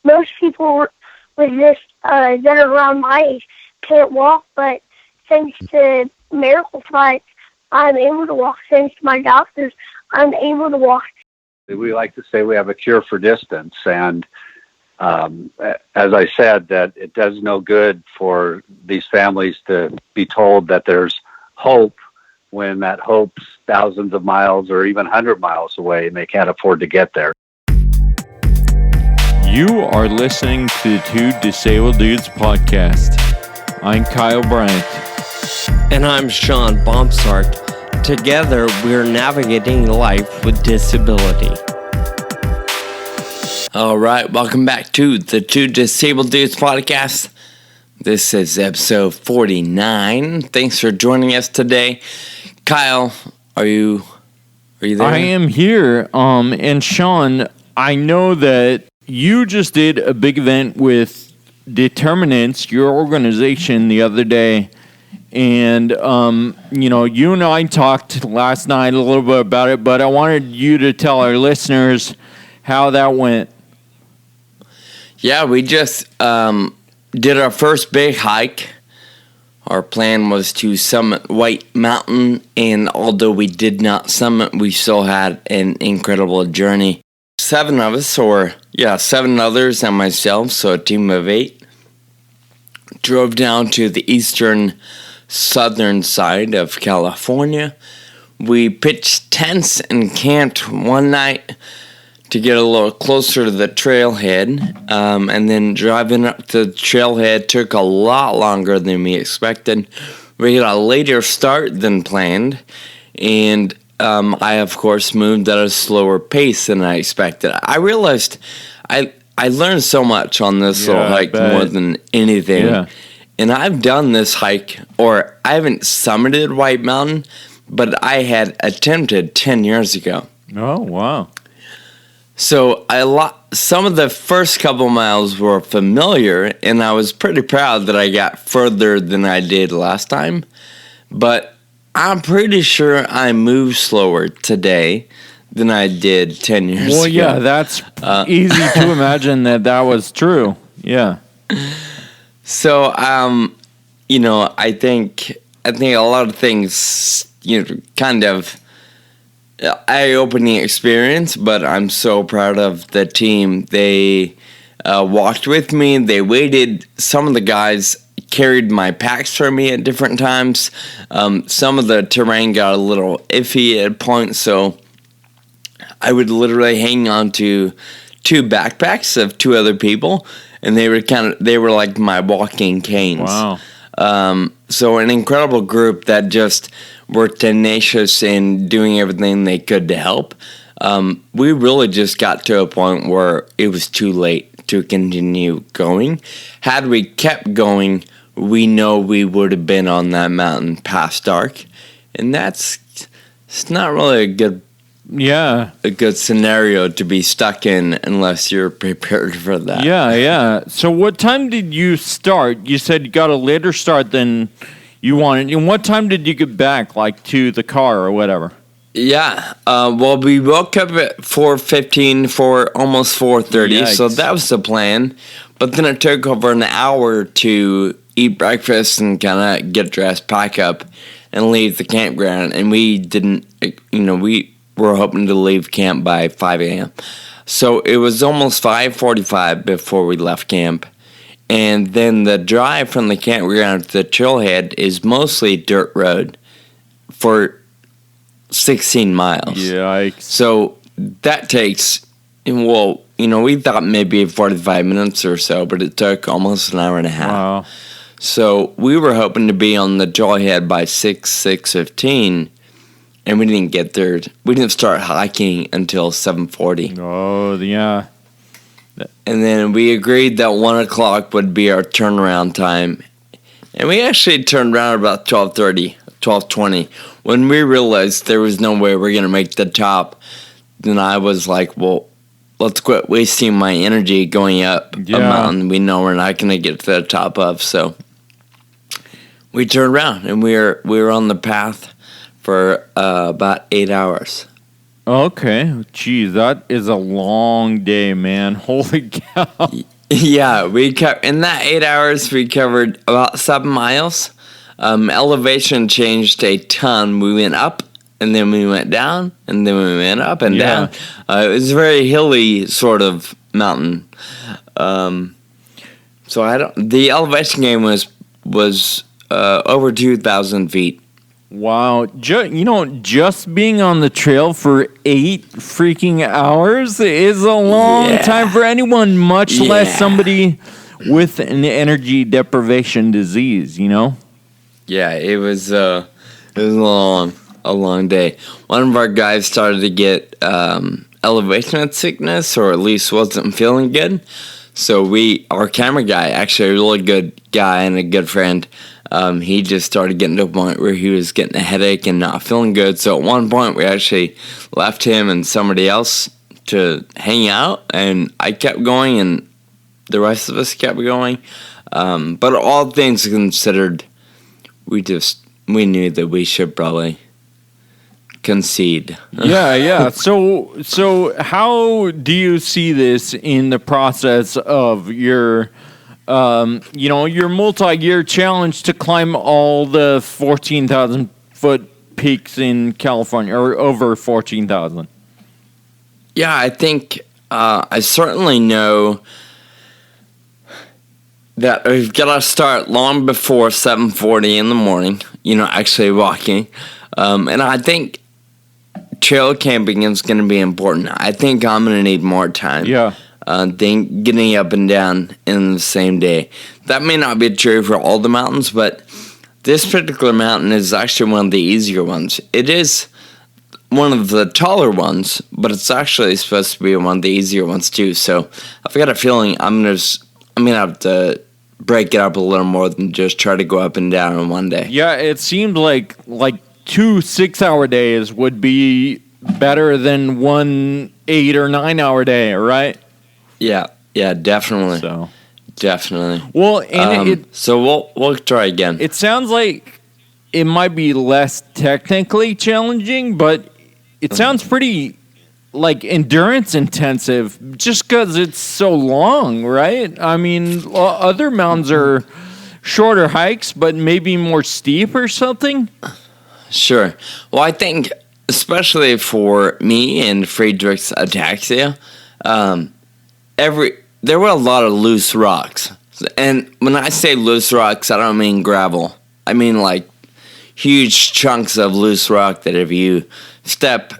most people with this that are around my age can't walk, but thanks to miracle flights, I'm able to walk. Thanks to my doctors, I'm able to walk. We like to say we have a cure for distance, and as I said, that it does no good for these families to be told that there's hope when that hope's thousands of miles or even 100 miles away and they can't afford to get there. You are listening to the Two Disabled Dudes podcast. I'm Kyle Bryant. And I'm Sean Baumsart. Together, we're navigating life with disability. All right, welcome back to the Two Disabled Dudes podcast. This is episode 49. Thanks for joining us today. Kyle, are you there? I am here. And Sean, I know that you just did a big event with Determinants, your organization, the other day. And, you and I talked last night a little bit about it, but I wanted you to tell our listeners how that went. Yeah, we just did our first big hike. Our plan was to summit White Mountain, and although we did not summit, we still had an incredible journey. 7 others and myself, so a team of 8, drove down to the southern side of California. We pitched tents and camped one night to get a little closer to the trailhead, and then driving up to the trailhead took a lot longer than we expected. We got a later start than planned, and I, of course, moved at a slower pace than I expected. I realized I learned so much on this little hike more than anything. Yeah. And I've done this hike, or I haven't summited White Mountain, but I had attempted 10 years ago. Oh, wow. So some of the first couple miles were familiar, and I was pretty proud that I got further than I did last time. But I'm pretty sure I moved slower today than I did 10 years ago. Well, yeah, that's easy to imagine that was true. Yeah. So, I think a lot of things, kind of eye-opening experience, but I'm so proud of the team. They walked with me. They waited. Some of the guys carried my packs for me at different times. Some of the terrain got a little iffy at points, so I would literally hang on to 2 backpacks of 2 other people, and they were like my walking canes. Wow. So an incredible group that just were tenacious in doing everything they could to help. We really just got to a point where it was too late to continue going. Had we kept going, we know we would have been on that mountain past dark, and it's not really a good scenario to be stuck in unless you're prepared for that. Yeah. So what time did you start? You said you got a later start than you wanted. And what time did you get back, like to the car or whatever? Yeah. Well, we woke up at 4:15 for almost 4:30, Yikes. So that was the plan. But then it took over an hour to eat breakfast and kind of get dressed, pack up, and leave the campground. And we didn't, we're hoping to leave camp by 5 a.m. So it was almost 5:45 before we left camp. And then the drive from the campground to the trailhead is mostly dirt road for 16 miles. Yikes. So that takes, we thought maybe 45 minutes or so, but it took almost an hour and a half. Wow. So we were hoping to be on the trailhead by 6:15. And we didn't get there. We didn't start hiking until 7:40. Oh, yeah. And then we agreed that 1 o'clock would be our turnaround time. And we actually turned around about 12:20. When we realized there was no way we're going to make the top, then I was like, well, let's quit wasting my energy going up a mountain we know we're not going to get to the top of. So we turned around, and we were on the path for about 8 hours. Okay. Geez, that is a long day, man. Holy cow. Yeah, in that 8 hours, we covered about 7 miles. Elevation changed a ton. We went up, and then we went down, and then we went up and down. It was a very hilly sort of mountain. The elevation gain was over 2,000 feet. Wow. Just being on the trail for 8 freaking hours is a long time for anyone, much less somebody with an energy deprivation disease, Yeah, it was a long day. One of our guys started to get elevation sickness, or at least wasn't feeling good. So our camera guy, actually a really good guy and a good friend, he just started getting to a point where he was getting a headache and not feeling good. So at one point, we actually left him and somebody else to hang out, and I kept going, and the rest of us kept going. But all things considered, we knew that we should probably concede. Yeah. So how do you see this in the process of your your multi-year challenge to climb all the 14,000 foot peaks in California, or over 14,000? Yeah, I think I certainly know that we've got to start long before 7:40 in the morning, actually walking. And I think trail camping is going to be important. I think I'm going to need more time. Yeah. Than getting up and down in the same day. That may not be true for all the mountains, but this particular mountain is actually one of the easier ones. It is one of the taller ones, but it's actually supposed to be one of the easier ones too. So I've got a feeling I'm gonna have to break it up a little more than just try to go up and down in one day. Yeah, it seemed like 2 6-hour days would be better than 1 8 or 9 hour day, right? Yeah, definitely. So definitely. Well, and so we'll try again. It sounds like it might be less technically challenging, but it sounds pretty endurance intensive, just because it's so long, right? I mean, other mountains are shorter hikes, but maybe more steep or something. Sure. Well, I think especially for me and Friedrich's ataxia, there were a lot of loose rocks. And when I say loose rocks, I don't mean gravel. I mean huge chunks of loose rock that if you step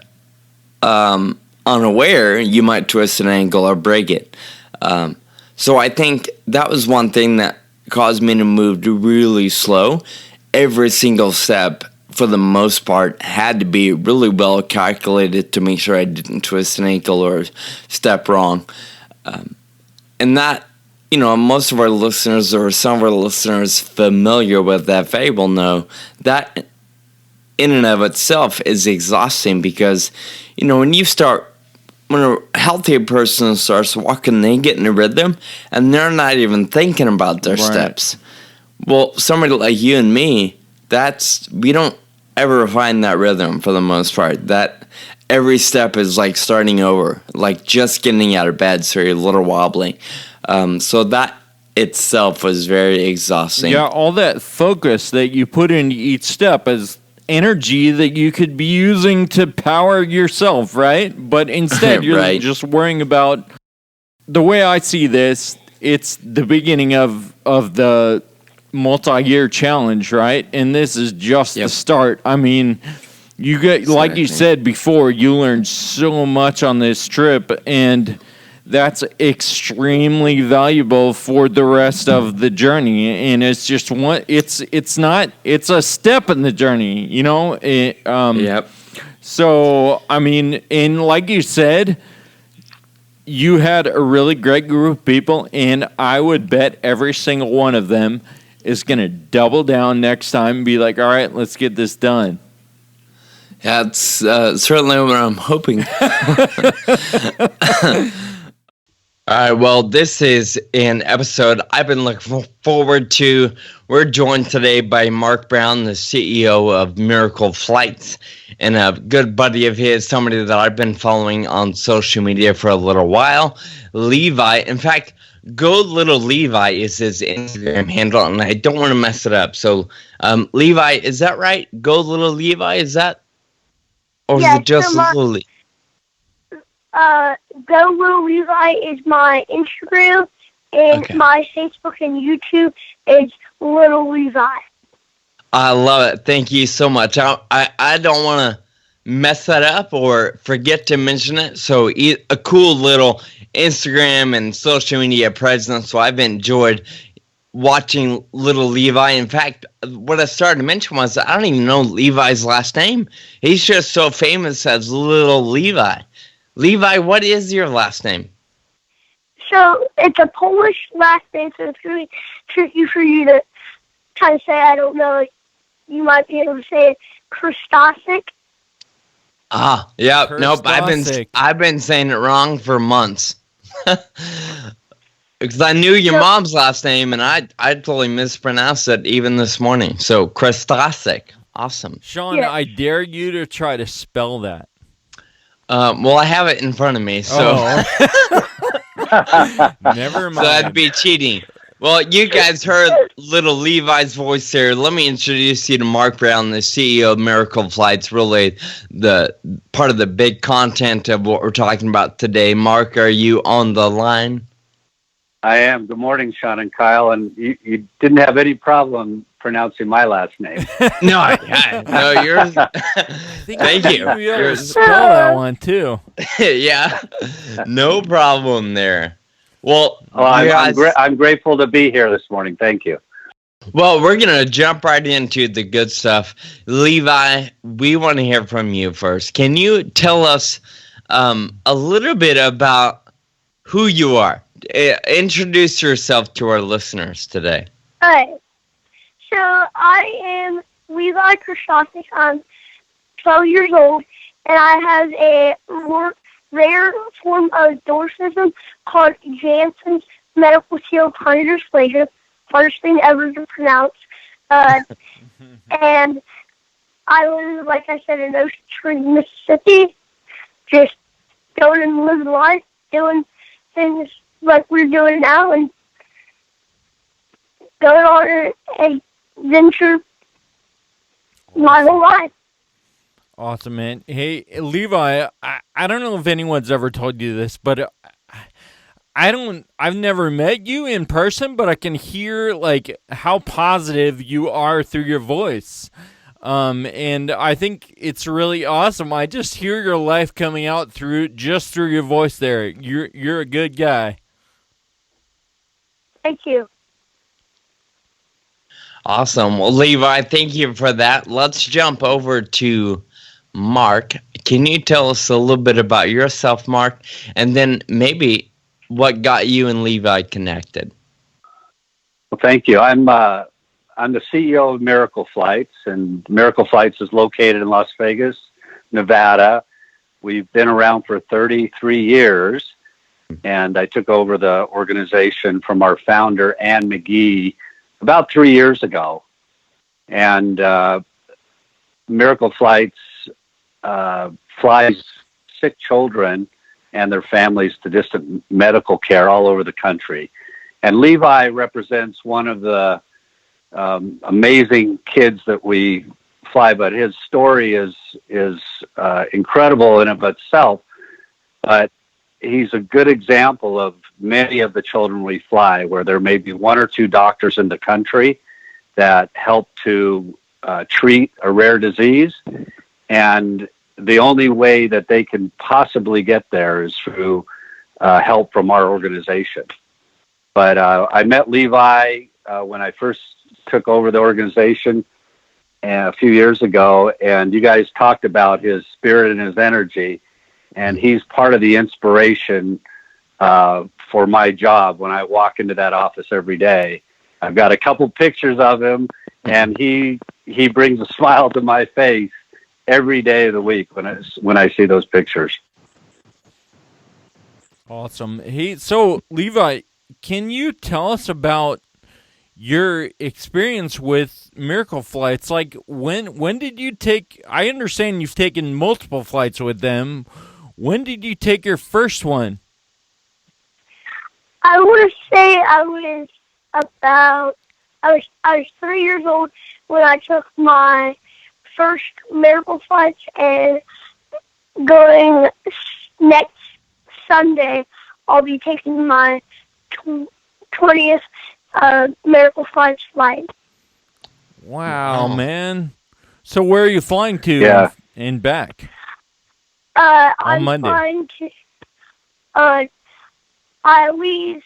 unaware, you might twist an ankle or break it. So I think that was one thing that caused me to move really slow. Every single step, for the most part, had to be really well calculated to make sure I didn't twist an ankle or step wrong. And that, most of our listeners, or some of our listeners familiar with that fable, know that in and of itself is exhausting, because, when a healthy person starts walking, they get in a rhythm and they're not even thinking about their steps. Well, somebody like you and me, we don't ever find that rhythm for the most part. That every step is like starting over, like just getting out of bed, so you're a little wobbly. So that itself was very exhausting. Yeah, all that focus that you put into each step is energy that you could be using to power yourself, right? But instead, you're just worrying about, the way I see this, it's the beginning of the multi-year challenge, right? And this is just the start. I mean, you get, like you said before, you learned so much on this trip, and that's extremely valuable for the rest of the journey. And it's just it's a step in the journey, Yep. So, I mean, and like you said, you had a really great group of people, and I would bet every single one of them is going to double down next time and be like, all right, let's get this done. Yeah, it's certainly what I'm hoping. All right, well, this is an episode I've been looking forward to. We're joined today by Mark Brown, the CEO of Miracle Flights, and a good buddy of his, somebody that I've been following on social media for a little while, Levi. In fact, Go Little Levi is his Instagram handle, and I don't want to mess it up. So, Levi, is that right? Go Little Levi, is that? Or is Yeah, it just so my, Little Go Little Levi is my Instagram, and Okay. my Facebook and YouTube is Little Levi. I love it. Thank you so much. I don't want to mess that up or forget to mention it. So a cool little Instagram and social media presence. So I've enjoyed watching Little Levi. In fact, what I started to mention was I don't even know Levi's last name. He's just so famous as Little Levi. Levi, what is your last name? So it's a Polish last name, so it's really tricky for you to kind of say. I don't know. Like, you might be able to say it, Christosic. Ah, yeah, nope. Kirstosic. I've been saying it wrong for months. Because I knew your mom's last name, and I totally mispronounced it even this morning. So, Christosic. Awesome. Sean, Yeah. I dare you to try to spell that. Well, I have it in front of me, so Never mind. so that'd be cheating. Well, you guys heard Little Levi's voice there. Let me introduce you to Mark Brown, the CEO of Miracle Flights. Really, the part of the big content of what we're talking about today. Mark, are you on the line? I am. Good morning, Sean and Kyle. And you didn't have any problem pronouncing my last name. No, no, you're. Thank you. You'll be able to spell that one too. Yeah, no problem there. Well, I'm grateful to be here this morning. Thank you. Well, we're going to jump right into the good stuff. Levi, we want to hear from you first. Can you tell us a little bit about who you are? Introduce yourself to our listeners today. Alright. So I am Levi Christosic. I'm 12 years old, and I have a rare form of dwarfism called Jansen's medical seal tunnel dysplasia, hardest thing ever to pronounce. And I live, like I said, in Ocean Springs, Mississippi, just going and living life, doing things like we're doing now, and going on an adventure my whole life. Awesome, man. Hey, Levi, I don't know if anyone's ever told you this, but I've never met you in person, but I can hear like how positive you are through your voice. And I think it's really awesome. I just hear your life coming out through your voice there. You're a good guy. Thank you. Awesome. Well, Levi, thank you for that. Let's jump over to Mark. Can you tell us a little bit about yourself, Mark, and then maybe what got you and Levi connected? Well, thank you. I'm the CEO of Miracle Flights, and Miracle Flights is located in Las Vegas, Nevada. We've been around for 33 years, and I took over the organization from our founder, Ann McGee, about 3 years ago. And Miracle Flights flies sick children and their families to distant medical care all over the country. And Levi represents one of the amazing kids that we fly, but his story is incredible in and of itself. But he's a good example of many of the children we fly, where there may be one or two doctors in the country that help to treat a rare disease, and the only way that they can possibly get there is through help from our organization. But I met Levi when I first took over the organization a few years ago, and you guys talked about his spirit and his energy, and he's part of the inspiration for my job when I walk into that office every day. I've got a couple pictures of him, and he brings a smile to my face every day of the week when I see those pictures. Awesome. Hey, so Levi, can you tell us about your experience with Miracle Flights? Like, when did you take? I understand you've taken multiple flights with them. When did you take your first one? I want to say I was 3 years old when I took my first Miracle flights, and going next Sunday, I'll be taking my 20th Miracle Flights flight. Wow, man. So where are you flying to Yeah. and back? I'm Monday. flying to, I leave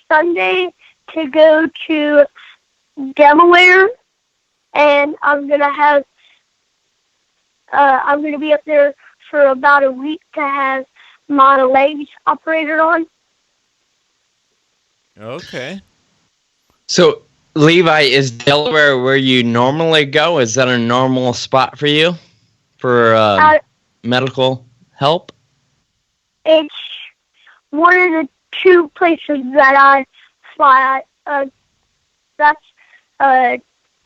Sunday to go to Delaware, and I'm gonna be up there for about a week to have my legs operated on. Okay. So, Levi, is Delaware where you normally go? Is that a normal spot for you for medical help? It's one of the two places that I fly. That's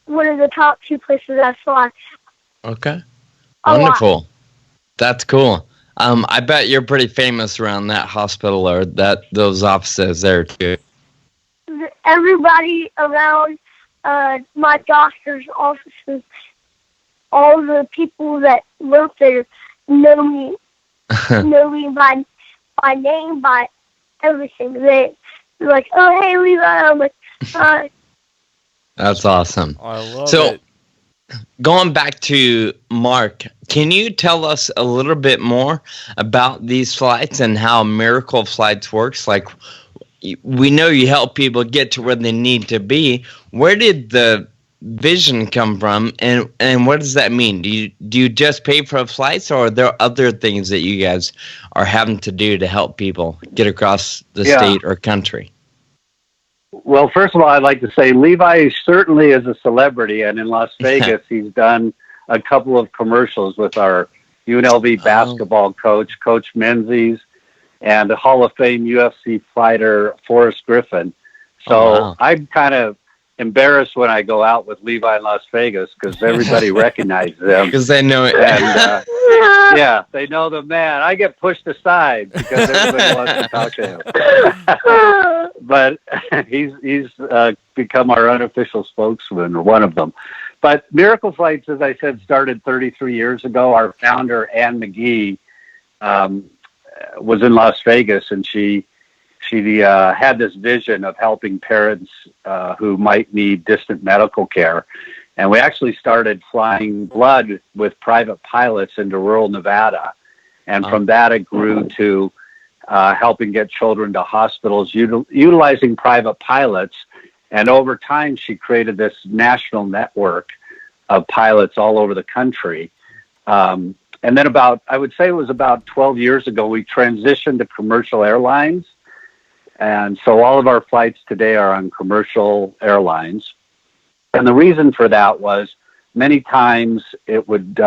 one of the top two places I fly. Okay. A lot. Wonderful. That's cool. I bet you're pretty famous around that hospital or those offices there too. Everybody around my doctor's offices, all the people that work there know me by name, by everything. They're like, "Oh, hey, Levi." I'm like, "Hi." That's awesome. I love So, it. going back to Mark, can you tell us a little bit more about these flights and how Miracle Flights works? Like, we know you help people get to where they need to be. Where did the vision come from, and what does that mean? Do you just pay for flights, or are there other things that you guys are having to do to help people get across the state or country? Well, first of all, I'd like to say Levi certainly is a celebrity, and in Las Vegas, he's done a couple of commercials with our UNLV basketball coach, Coach Menzies, and the Hall of Fame UFC fighter, Forrest Griffin. So I'm kind of embarrassed when I go out with Levi in Las Vegas because everybody recognizes him. Because they know it. And, yeah, they know the man. I get pushed aside because everybody wants to talk to him. But he's become our unofficial spokesman, or one of them. But Miracle Flights, as I said, started 33 years ago. Our founder, Ann McGee, was in Las Vegas, and she had this vision of helping parents who might need distant medical care. And we actually started flying blood with private pilots into rural Nevada. And from that, it grew to helping get children to hospitals utilizing private pilots. And over time, she created this national network of pilots all over the country. And then I would say it was about 12 years ago, we transitioned to commercial airlines. And so all of our flights today are on commercial airlines. And the reason for that was many times it would,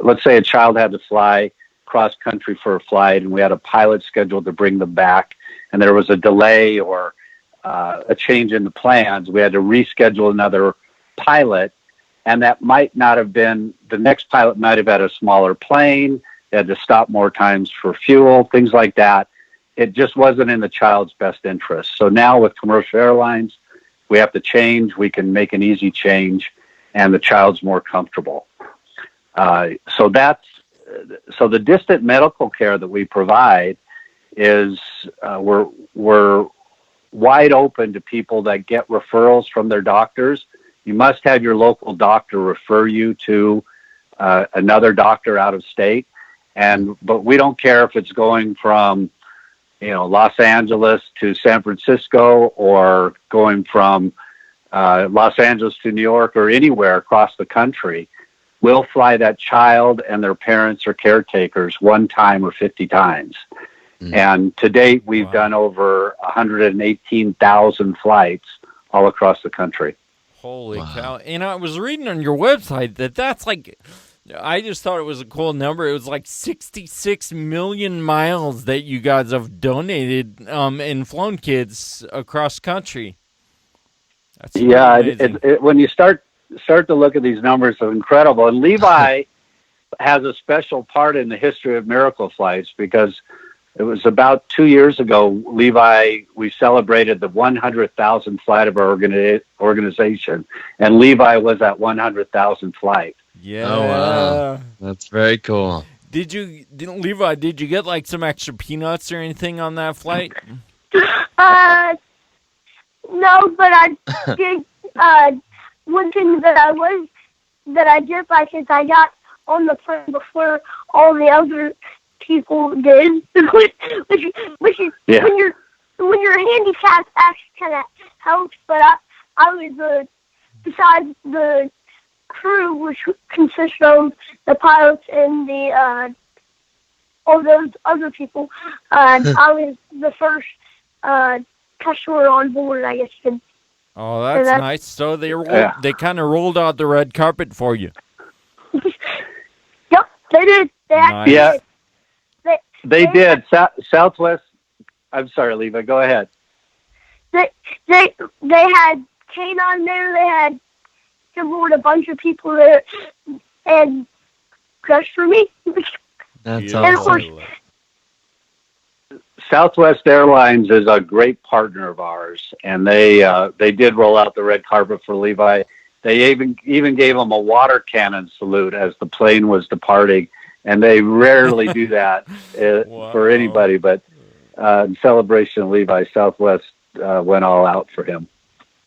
let's say a child had to fly cross country for a flight, and we had a pilot scheduled to bring them back, and there was a delay or a change in the plans. We had to reschedule another pilot, and that might not have been, the next pilot might have had a smaller plane. They had to stop more times for fuel, things like that. It just wasn't in the child's best interest. So now with commercial airlines, we have to change. We can make an easy change, and the child's more comfortable. So the distant medical care that we provide is we're wide open to people that get referrals from their doctors. You must have your local doctor refer you to another doctor out of state, but we don't care if it's going from Los Angeles to San Francisco, or going from Los Angeles to New York, or anywhere across the country. We'll fly that child and their parents or caretakers one time or 50 times. And to date, we've done over 118,000 flights all across the country. Holy cow. And I was reading on your website that's like, I just thought it was a cool number. It was like 66 million miles that you guys have donated and flown kids across country. That's amazing. When you start to look at these numbers, are incredible. And Levi has a special part in the history of Miracle Flights because it was about 2 years ago, Levi, we celebrated the 100,000th flight of our organization, and Levi was at 100,000th flight. Yeah. Oh wow, that's very cool. Levi, did you get like some extra peanuts or anything on that flight? No, but I did. One thing that I did like is I got on the plane before all the other people did, which is Yeah. when you're handicapped, actually kind of helps. But I was besides the crew, which consists of the pilots and the all those other people. I was the first customer on board, I guess. Oh, that's nice. So they kind of rolled out the red carpet for you. Yep, they did. They actually Yeah. did. They did. Southwest. I'm sorry, Levi. Go ahead. They had Kane on there. They had a bunch of people there, and just for me. That's And of course, awesome. Southwest Airlines is a great partner of ours, and they did roll out the red carpet for Levi. They even gave him a water cannon salute as the plane was departing, and they rarely do that for anybody. But in celebration of Levi, Southwest went all out for him.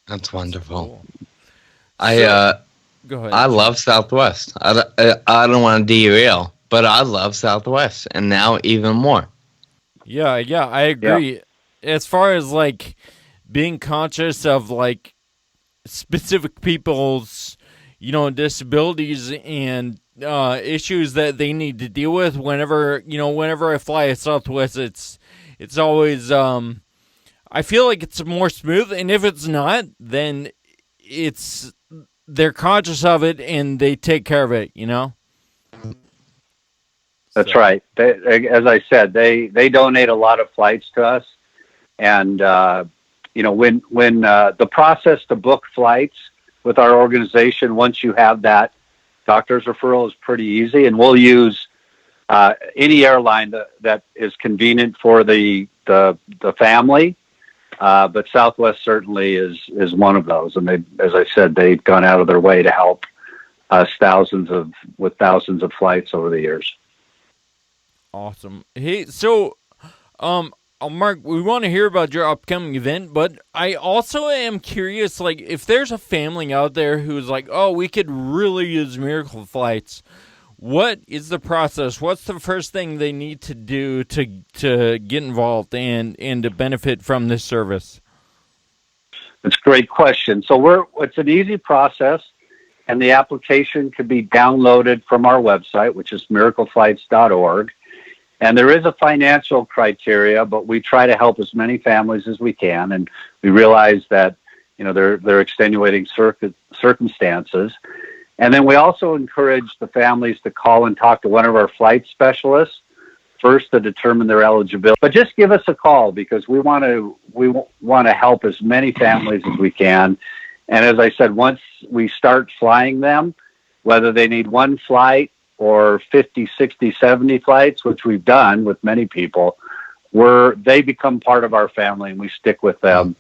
That's wonderful. Cool. I Go ahead. I love Southwest. I don't want to derail, but I love Southwest, and now even more. Yeah, I agree. As far as like being conscious of like specific people's, disabilities and issues that they need to deal with whenever I fly at Southwest, it's always I feel like it's more smooth, and if it's not, then they're conscious of it and they take care of it. That's right. As I said, they donate a lot of flights to us, and when the process to book flights with our organization, once you have that doctor's referral, is pretty easy, and we'll use any airline that is convenient for the family. But Southwest certainly is one of those, and as I said, they've gone out of their way to help us with thousands of flights over the years. Awesome. Hey, so, Mark, we want to hear about your upcoming event, but I also am curious, like, if there's a family out there who's like, oh, we could really use Miracle Flights, what is the process? What's the first thing they need to do to get involved and to benefit from this service? It's a great question. So it's an easy process, and the application could be downloaded from our website, which is miracleflights.org. And there is a financial criteria, but we try to help as many families as we can. And we realize that, they're extenuating circumstances. And then we also encourage the families to call and talk to one of our flight specialists first to determine their eligibility. But just give us a call, because we want to help as many families as we can. And as I said, once we start flying them, whether they need one flight or 50, 60, 70 flights, which we've done with many people, they become part of our family, and we stick with them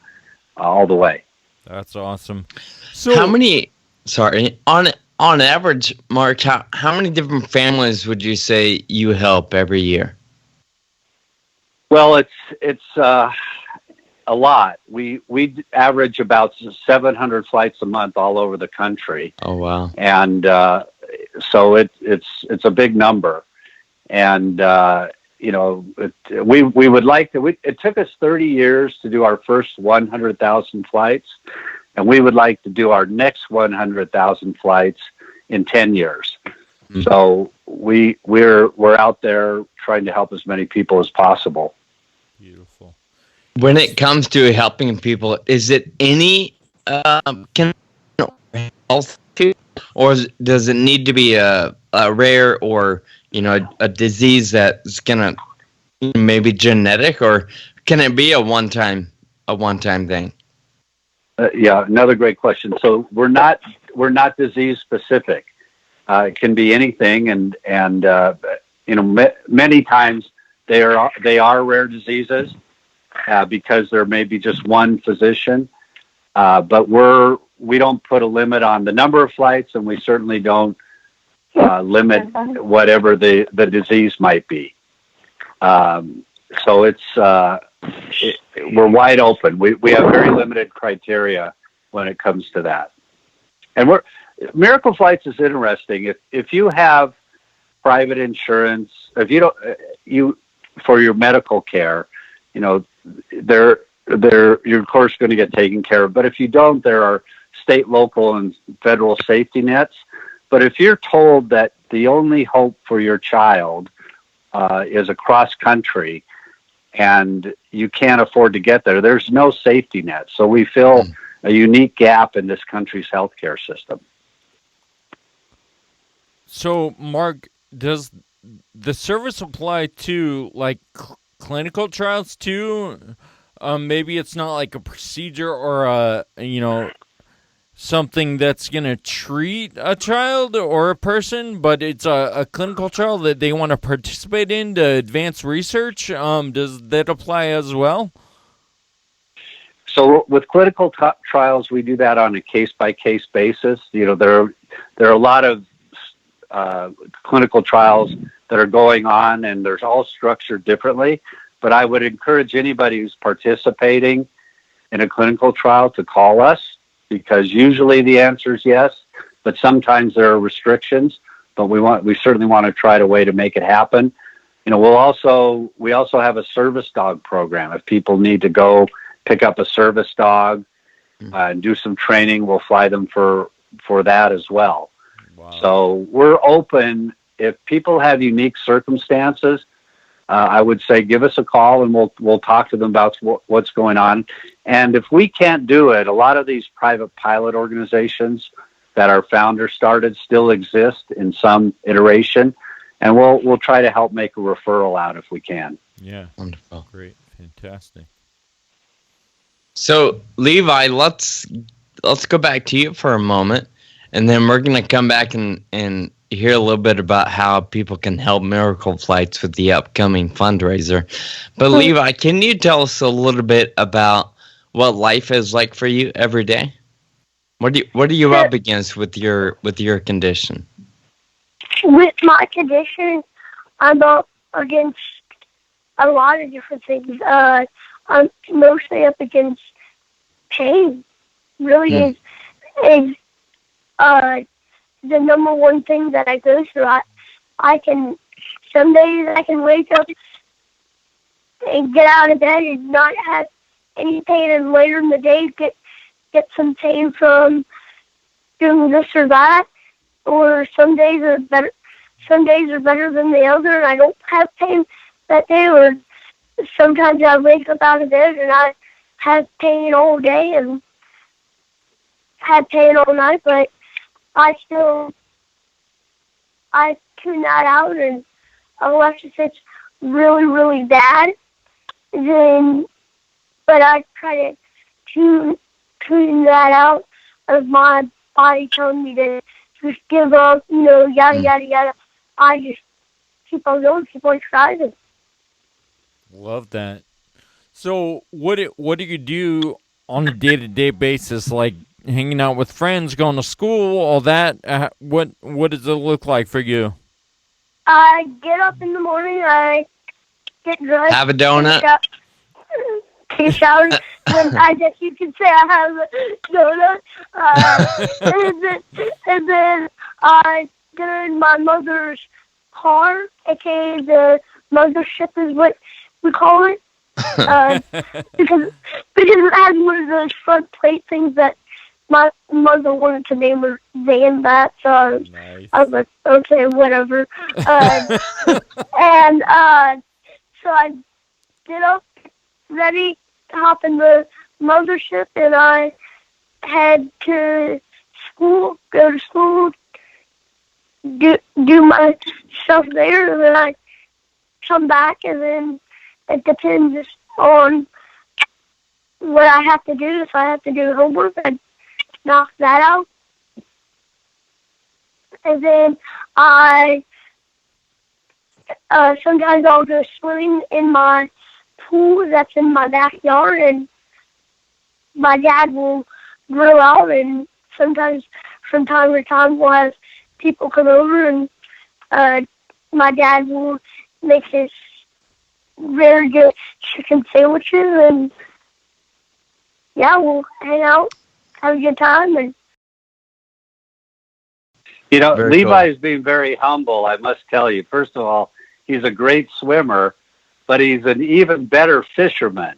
all the way. That's awesome. So How many? Sorry, on average, Mark, how many different families would you say you help every year? Well, it's a lot. We average about 700 flights a month all over the country. Oh wow! And so it's a big number, and we would like to. It took us 30 years to do our first 100,000 flights, and we would like to do our next 100,000 flights in 10 years. Mm-hmm. So we're out there trying to help as many people as possible. Beautiful. When it comes to helping people, is it any health, or does it need to be a rare or a disease that's gonna maybe genetic, or can it be a one time thing? Yeah, another great question. So we're not disease specific. It can be anything, and many times they are rare diseases because there may be just one physician. But we don't put a limit on the number of flights, and we certainly don't limit whatever the disease might be. So we're wide open. We have very limited criteria when it comes to that. And Miracle Flights is interesting. If you have private insurance, if you don't for your medical care, you're of course going to get taken care of. But if you don't, there are state, local, and federal safety nets. But if you're told that the only hope for your child is across country and you can't afford to get there, there's no safety net. So we fill a unique gap in this country's healthcare system. So, Mark, does the service apply to like clinical trials too? Maybe it's not like a procedure or something that's going to treat a child or a person, but it's a clinical trial that they want to participate in to advance research. Does that apply as well? So with clinical trials, we do that on a case-by-case basis. There are a lot of clinical trials that are going on, and they're all structured differently. But I would encourage anybody who's participating in a clinical trial to call us, because usually the answer is yes, but sometimes there are restrictions. But we certainly want to try a way to make it happen. We also have a service dog program. If people need to go pick up a service dog and do some training, we'll fly them for that as well. Wow. So we're open. If people have unique circumstances, I would say give us a call and we'll talk to them about what's going on. And if we can't do it, a lot of these private pilot organizations that our founder started still exist in some iteration, and we'll try to help make a referral out if we can. Yeah, wonderful, great, fantastic. So Levi, let's go back to you for a moment, and then we're gonna come back and hear a little bit about how people can help Miracle Flights with the upcoming fundraiser. But Levi, can you tell us a little bit about what life is like for you every day? What are you up against with your condition? With my condition, I'm up against a lot of different things. I'm mostly up against pain. Really is the number one thing that I go through. Some days I can wake up and get out of bed and not have any pain, and later in the day get some pain from doing this or that. Or some days are better than the other, and I don't have pain that day. Or sometimes I wake up out of bed and I have pain all day and have pain all night, but I tune that out, and unless it's really, really bad, but I try to tune that out of my body telling me to just give up, yada, yada, yada. I just keep on going, keep on striving. Love that. So what do you do on a day-to-day basis, like hanging out with friends, going to school, all that? What does it look like for you? I get up in the morning, I get dressed. Have a donut. Take a shower. I guess you could say I have a donut. And then I get in my mother's car, aka the mothership is what we call it. Because it has one of those front plate things that my mother wanted to name her van that, so nice. I was like, okay, whatever. And so I get up, ready to hop in the mothership, and I head to school, go to school, do my stuff there, and then I come back, and then it depends on what I have to do. If I have to do homework, I knock that out. And then sometimes I'll go swimming in my pool that's in my backyard, and my dad will grill out, and sometimes from time to time we'll have people come over, and my dad will make his very good chicken sandwiches, and yeah, we'll hang out, have a good time, and Very Levi cool. is being very humble, I must tell you. First of all, he's a great swimmer, but he's an even better fisherman.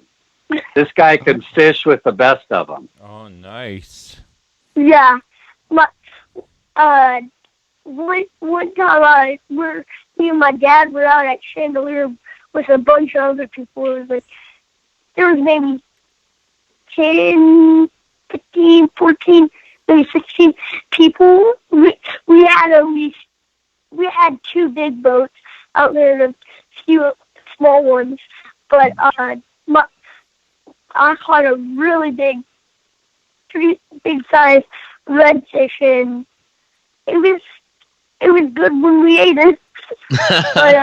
This guy can fish with the best of them. Oh, nice. yeah. My, one time me and my dad were out at Chandelier with a bunch of other people. It was like, there was maybe 10, 15, 14, maybe 16 people. We had two big boats out there and a few small ones, but I caught a really pretty big size redfish, and it was good when we ate it. But,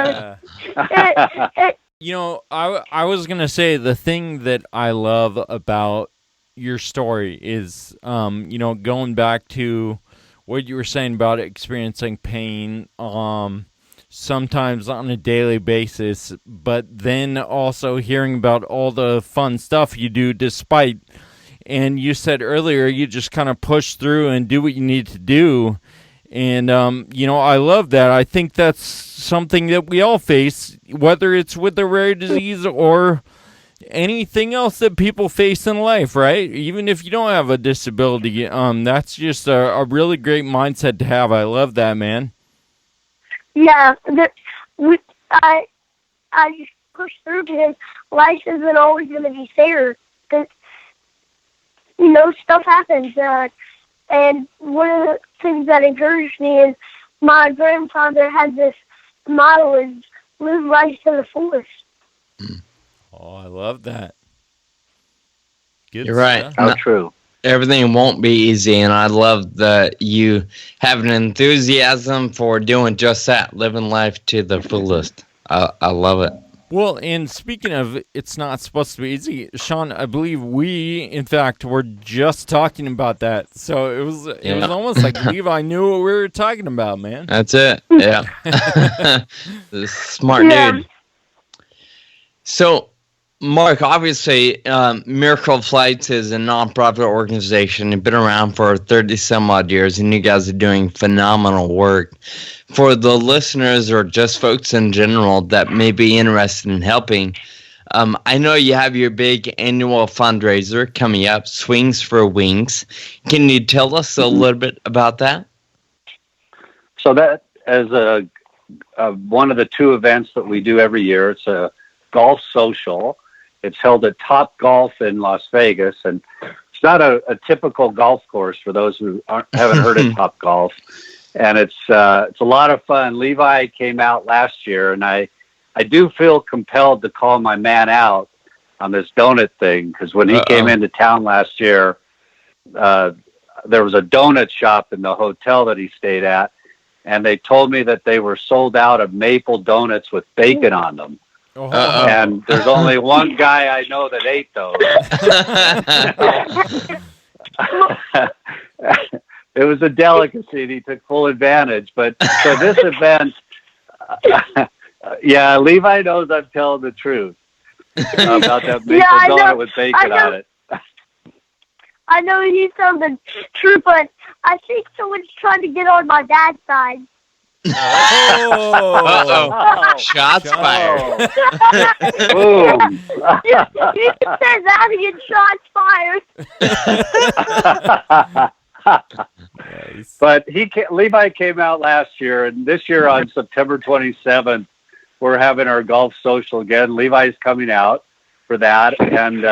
I was gonna say the thing that I love about your story is, going back to what you were saying about experiencing pain, sometimes on a daily basis, but then also hearing about all the fun stuff you do despite. And you said earlier you just kind of push through and do what you need to do. And, I love that. I think that's something that we all face, whether it's with a rare disease or anything else that people face in life, right? Even if you don't have a disability, that's just a really great mindset to have. I love that, man. yeah, I just push through because life isn't always going to be fair. Because, stuff happens. And one of the things that encouraged me is my grandfather had this motto, is live life to the fullest. Oh, I love that. Good You're right. stuff. How true. Everything won't be easy, and I love that you have an enthusiasm for doing just that, living life to the fullest. I love it. Well, and speaking of it's not supposed to be easy, Sean, I believe we, in fact, were just talking about that. So it was almost like Levi knew what we were talking about, man. That's it. Yeah. Smart dude. So, Mark, obviously, Miracle Flights is a nonprofit organization. You've been around for 30 some odd years, and you guys are doing phenomenal work. For the listeners or just folks in general that may be interested in helping, I know you have your big annual fundraiser coming up, Swings for Wings. Can you tell us a little bit about that? So that is one of the two events that we do every year. It's a golf social. It's held at Top Golf in Las Vegas, and it's not a typical golf course for those who haven't heard of Top Golf. And it's a lot of fun. Levi came out last year, and I do feel compelled to call my man out on this donut thing, because when he came into town last year, there was a donut shop in the hotel that he stayed at, and they told me that they were sold out of maple donuts with bacon on them. And there's only one guy I know that ate those. It was a delicacy, and he took full advantage. But so this event, yeah, Levi knows I'm telling the truth about that maple donut with bacon on it. I know he's telling the truth, but I think someone's trying to get on my dad's side. Oh, shots fired. Boom. You said that again, shots fired. Nice. But Levi came out last year, and this year on September 27th, we're having our golf social again. Levi's coming out for that, and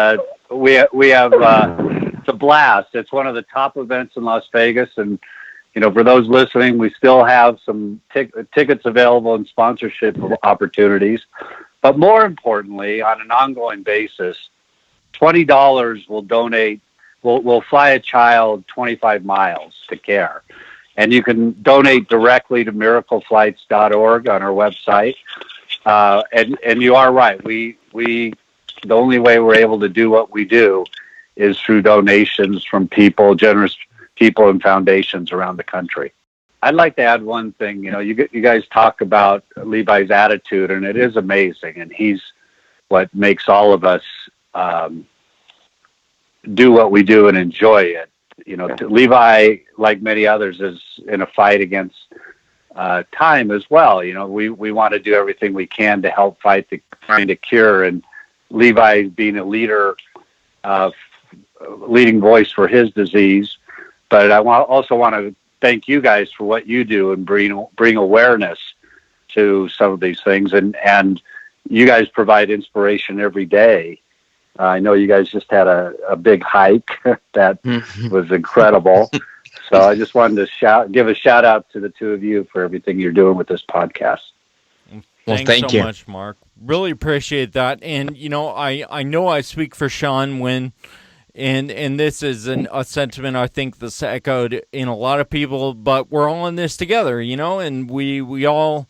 we have it's a blast. It's one of the top events in Las Vegas, and for those listening, we still have some tickets available and sponsorship opportunities. But more importantly, on an ongoing basis, $20 will donate. We'll fly a child 25 miles to care. And you can donate directly to miracleflights.org on our website. And you are right. We the only way we're able to do what we do is through donations from people, generous people and foundations around the country. I'd like to add one thing. You guys talk about Levi's attitude, and it is amazing. And he's what makes all of us do what we do and enjoy it. Levi, like many others, is in a fight against time as well. We want to do everything we can to help find a cure. And Levi being a leading voice for his disease. But I also want to thank you guys for what you do and bring awareness to some of these things. And you guys provide inspiration every day. I know you guys just had a big hike that was incredible. So I just wanted to give a shout out to the two of you for everything you're doing with this podcast. Thanks so much, Mark. Really appreciate that. And, I know I speak for Sean when, and this is a sentiment I think that's echoed in a lot of people, but we're all in this together, and we all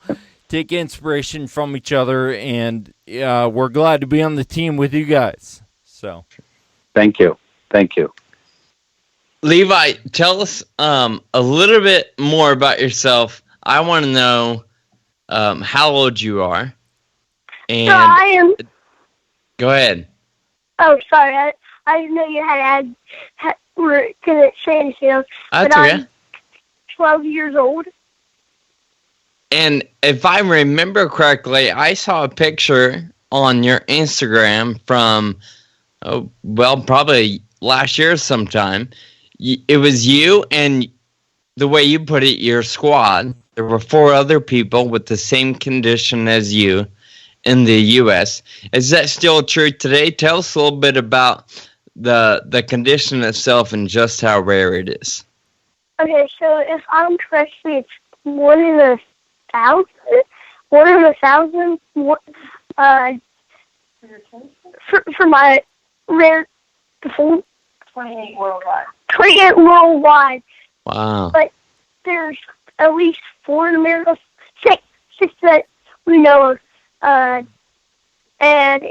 take inspiration from each other, and we're glad to be on the team with you guys. So, thank you. Levi, tell us a little bit more about yourself. I want to know how old you are. And so I am. Go ahead. Oh, sorry. I didn't know you were going to say anything else. That's okay. I'm 12 years old. And if I remember correctly, I saw a picture on your Instagram from, probably last year sometime. It was you and, the way you put it, your squad. There were 4 other people with the same condition as you in the U.S. Is that still true today? Tell us a little bit about the condition itself and just how rare it is. Okay, so if I'm correct, it's 1 in 1,000. 1 in 1,000. For my rare default. 28 worldwide. 28 worldwide. Wow. But there's at least 4 in America. 6 that we know of. And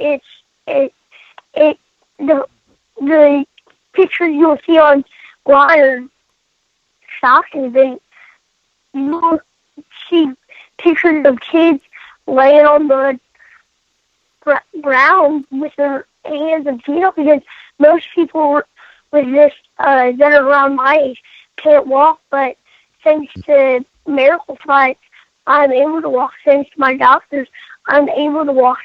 the picture you'll see on Wire shocking. You'll see pictures of kids laying on the ground with their hands and feet up, because most people with this that are around my age can't walk, but thanks to Miracle Flights, I'm able to walk. Thanks to my doctors, I'm able to walk,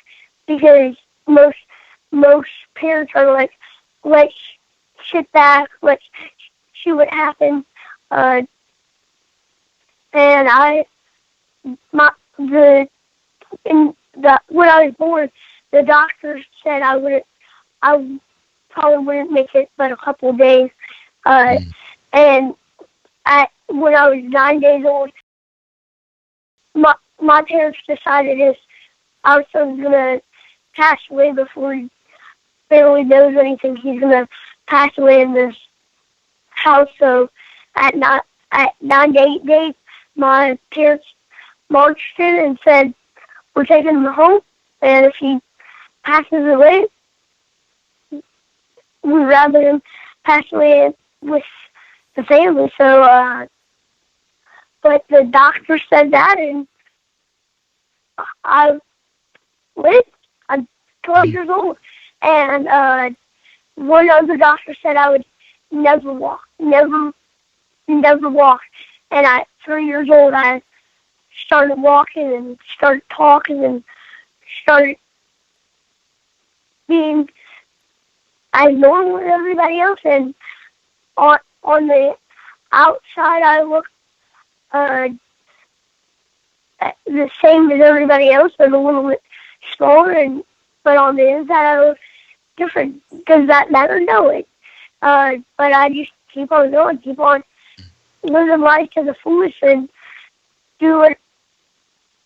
because most parents are like, let's sit back, let's see what happens. And when I was born, the doctors said I probably wouldn't make it but a couple of days. And when I was 9 days old, my parents decided if our son's gonna pass away before he barely knows anything, he's gonna pass away in this house. So at 9 to 8 days, my parents marched in and said, "We're taking him home, and if he passes away, we'd rather him pass away with the family." So, but the doctor said that, and I lived. I'm 12 years old, and one other doctor said I would never walk. And at 3 years old, I started walking and started talking and started being as normal as everybody else. And on the outside, I look the same as everybody else, but a little bit smaller. But on the inside, I look different. Does that matter? No. But I just keep on going, keep on living life to the fullest, and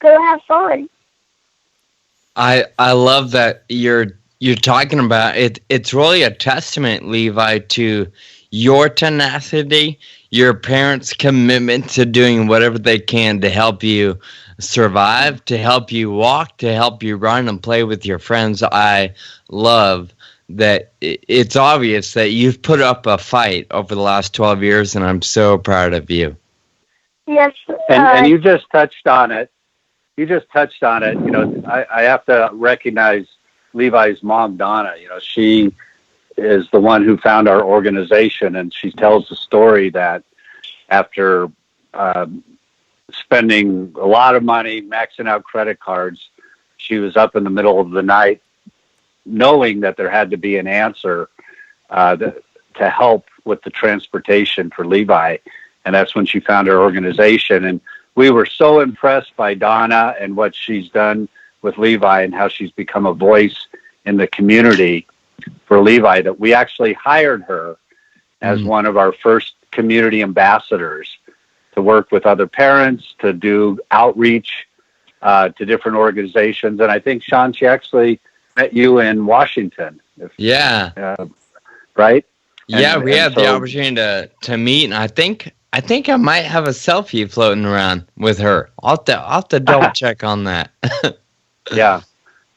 go have fun. I love that you're talking about it. It's really a testament, Levi, to your tenacity, your parents' commitment to doing whatever they can to help you survive, to help you walk, to help you run and play with your friends. I love that it's obvious that you've put up a fight over the last 12 years, and I'm so proud of you. Yes. And you just touched on it. You know, I have to recognize Levi's mom, Donna. You know, she is the one who found our organization, and she tells the story that after spending a lot of money, maxing out credit cards, she was up in the middle of the night knowing that there had to be an answer to help with the transportation for Levi. And that's when she found our organization. And we were so impressed by Donna and what she's done with Levi and how she's become a voice in the community for Levi that we actually hired her as one of our first community ambassadors to work with other parents, to do outreach to different organizations. And I think, Sean, she actually met you in Washington. Right? Yeah, we had the opportunity to meet, and I think I might have a selfie floating around with her. I'll have to double check on that. Yeah,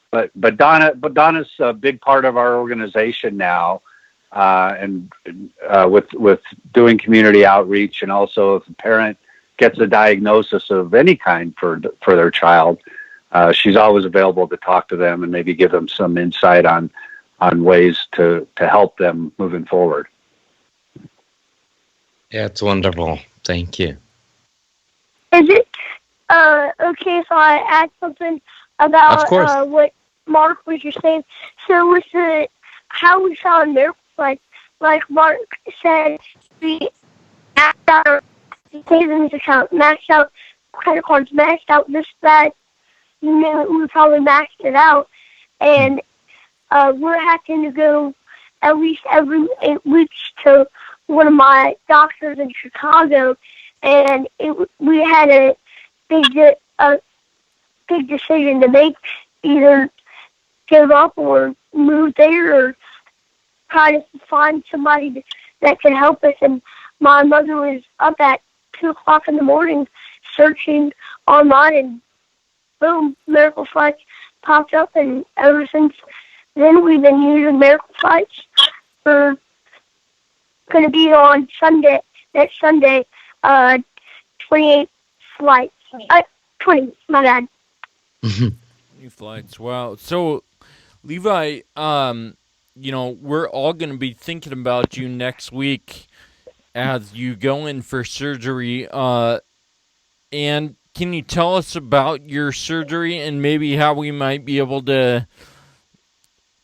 but Donna's a big part of our organization now, and with doing community outreach, and also if a parent gets a diagnosis of any kind for their child, she's always available to talk to them and maybe give them some insight on ways to help them moving forward. Yeah, it's wonderful. Thank you. Is it okay if I add something about what Mark was just saying? So with how we found miracles, like Mark said, we maxed out our savings account, maxed out credit cards, maxed out this, that. You know, we probably maxed it out, and we're having to go at least every 8 weeks to one of my doctors in Chicago, and we had a big decision to make: either give up or move there, or try to find somebody that can help us. And my mother was up at 2:00 in the morning searching online, and boom, Miracle Flights popped up, and ever since then we've been using Miracle Flights. We're going to be on next Sunday, 28 flights. 20, my bad. 20 flights, wow. So, Levi, you know, we're all going to be thinking about you next week as you go in for surgery. And can you tell us about your surgery and maybe how we might be able to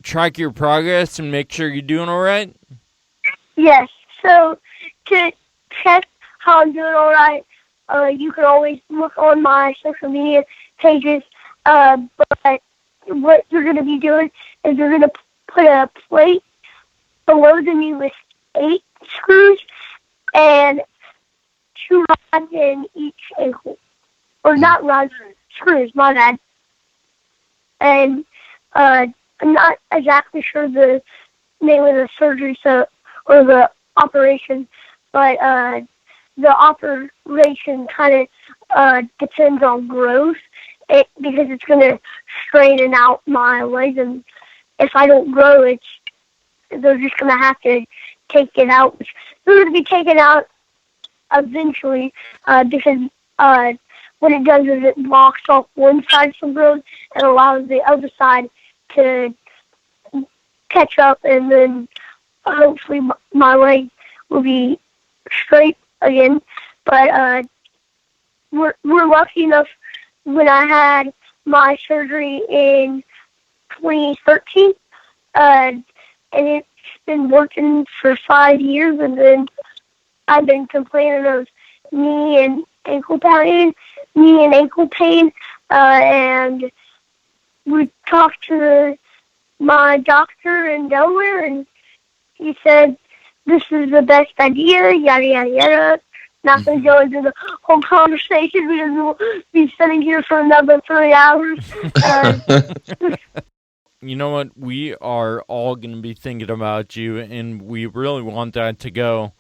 track your progress and make sure you're doing all right? Yes. So to check how I'm doing all right, you can always look on my social media pages. But what you're going to be doing is you're going to put a plate below the knee with 8 screws and 2 rods in each ankle. Or not rods, screws, my bad. And I'm not exactly sure the name of the surgery or the operation, but the operation kind of depends on growth because it's going to straighten out my legs, and if I don't grow, they're just going to have to take it out. They're going to be taken out eventually because what it does is it blocks off one side from growth and allows the other side to catch up, and then hopefully my leg will be straight again. But we're lucky enough. When I had my surgery in 2013, and it's been working for 5 years, and then I've been complaining of knee and ankle pain, and we talked to my doctor in Delaware, and he said, this is the best idea, yada, yada, yada. Not going to go into the whole conversation because we'll be sitting here for another 3 hours. you know what? We are all going to be thinking about you, and we really want that to go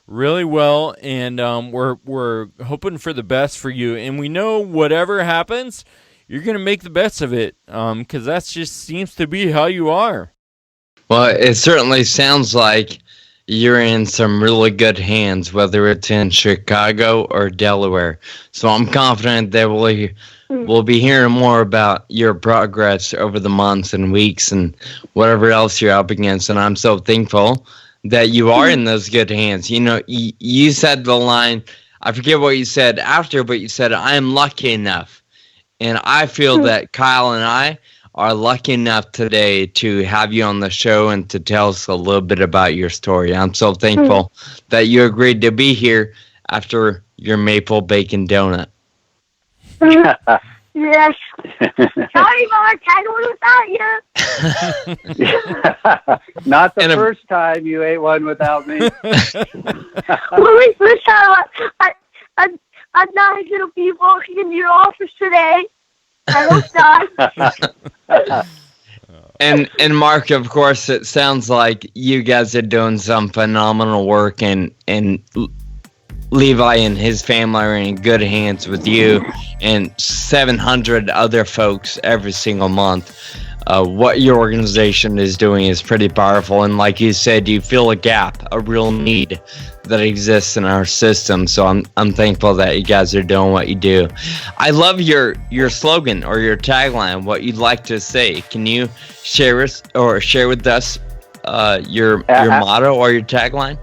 really well. And we're hoping for the best for you. And we know whatever happens, you're going to make the best of it, because that just seems to be how you are. Well, it certainly sounds like you're in some really good hands, whether it's in Chicago or Delaware. So I'm confident that we'll be hearing more about your progress over the months and weeks and whatever else you're up against. And I'm so thankful that you are in those good hands. You know, you said the line, I forget what you said after, but you said, I am lucky enough. And I feel that Kyle and I are lucky enough today to have you on the show and to tell us a little bit about your story. I'm so thankful that you agreed to be here after your maple bacon donut. Yes. Sorry about tagging without you. Not the first time you ate one without me. Well, this time I'm not going to be walking in your office today. I hope not. And Mark, of course, it sounds like you guys are doing some phenomenal work, and Levi and his family are in good hands with you and 700 other folks every single month. What your organization is doing is pretty powerful, and like you said, you fill a gap, a real need that exists in our system. So I'm thankful that you guys are doing what you do. I love your slogan or your tagline, what you'd like to say. Can you share with us your motto or your tagline?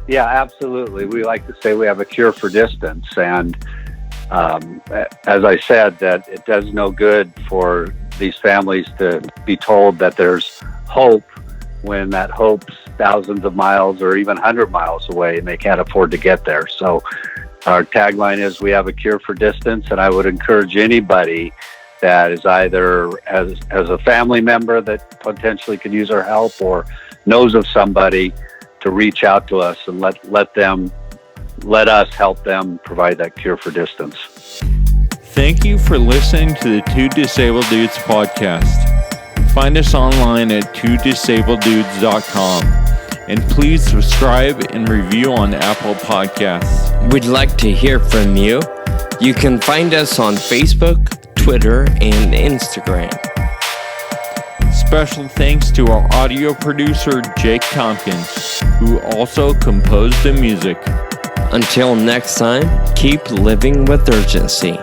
Yeah, absolutely. We like to say we have a cure for distance, and as I said, that it does no good for these families to be told that there's hope when that hope's thousands of miles or even 100 miles away and they can't afford to get there. So our tagline is we have a cure for distance, and I would encourage anybody that is either as a family member that potentially could use our help or knows of somebody to reach out to us and let us help them provide that cure for distance. Thank you for listening to the Two Disabled Dudes podcast. Find us online at twodisableddudes.com, and please subscribe and review on Apple Podcasts. We'd like to hear from you. You can find us on Facebook, Twitter, and Instagram. Special thanks to our audio producer, Jake Tompkins, who also composed the music. Until next time, keep living with urgency.